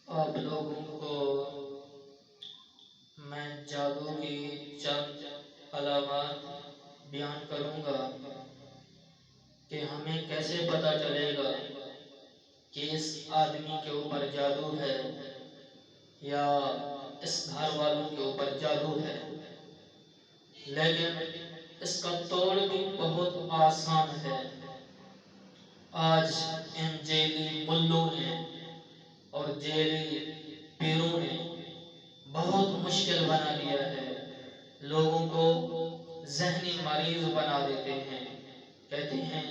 آپ لوگوں کو میں جادو کی چند علامات بیان کروں گا کہ ہمیں کیسے پتہ چلے گا کہ اس آدمی کے اوپر جادو ہے یا اس گھر والوں کے اوپر جادو ہے. لیکن اس کا توڑ بھی بہت آسان ہے. آج ان جیلی ملوں نے اور جیلی پیروں نے بہت مشکل بنا دیا ہے. لوگوں کو ذہنی مریض بنا دیتے ہیں. کہتے ہیں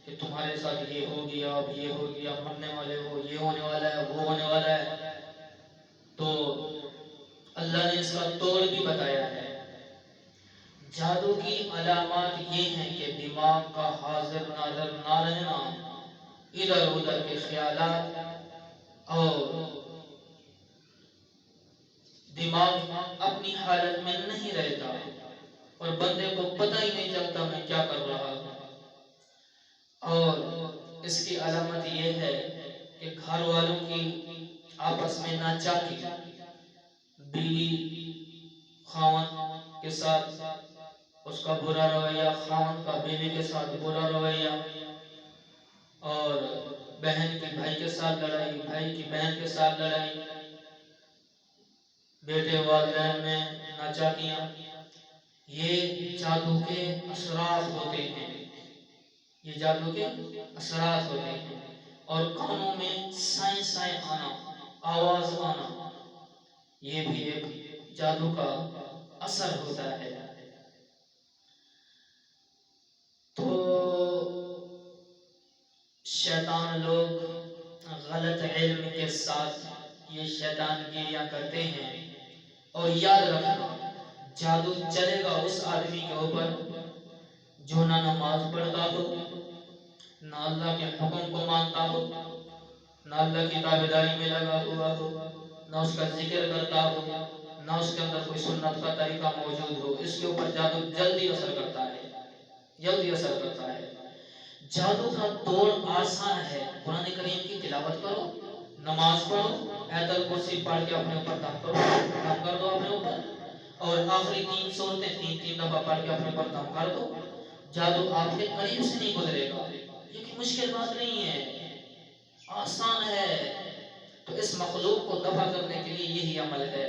کہ تمہارے ساتھ یہ ہو گیا، اب یہ ہو گیا، مرنے والے ہو، یہ ہونے والا ہے، وہ ہونے والا ہے. تو اللہ نے اس کا توڑ بھی بتایا ہے. جادو کی علامات یہ ہیں کہ دماغ کا حاضر ناظر نہ رہنا، ادھر ادھر کے خیالات، اور دماغ اپنی حالت میں نہیں رہتا اور بندے کو پتہ ہی نہیں چلتا میں کیا کر رہا ہوں. اور اس کی علامت یہ ہے کہ گھر والوں کی آپس میں ناچاکی، بیوی خاوند کے ساتھ اس کا برا رویہ، خاوند کا بیوی کے ساتھ برا رویہ، اور بہن کی بھائی کے ساتھ لڑائی، بھائی کی بہن کے ساتھ لڑائی، بیٹے والدین میں ناچاکیاں. یہ جادو کے اثرات ہوتے ہیں. یہ جادو کے اثرات ہوتے ہیں. اور کانوں میں سائیں سائیں آنا، آواز آنا، یہ بھی ایک جادو کا اثر ہوتا ہے. تو شیطان لوگ غلط علم کے ساتھ یہ شیطان گیریاں کرتے ہیں. اور یاد رکھنا، جادو چلے گا اس آدمی کے اوپر جو نہ نماز پڑھتا ہو، نہ اللہ کے حکم کو مانتا ہو، نہ اللہ کی تابعداری میں لگا ہوا ہو، نہ اس کا ذکر کرتا ہو، نہ اس کے اندر کوئی سنت کا طریقہ موجود ہو. اس کے اوپر جادو جلدی اثر کرتا ہے، جلدی اثر کرتا ہے. جادو کا توڑ آسان ہے. قرآن کریم کی تلاوت کرو، نماز پڑھو، آیت الکرسی پڑھ کے اپنے اوپر دم کرو، دم کر دو اپنے اوپر، اور آخری 3 سورتیں 3 دفعہ پڑھ کے اپنے اوپر دم کر دو. جادو آپ کے قریب سے نہیں گزرے گا. یہ کوئی مشکل بات نہیں ہے، آسان ہے. تو اس مخلوق کو دفع کرنے کے لیے یہی عمل ہے.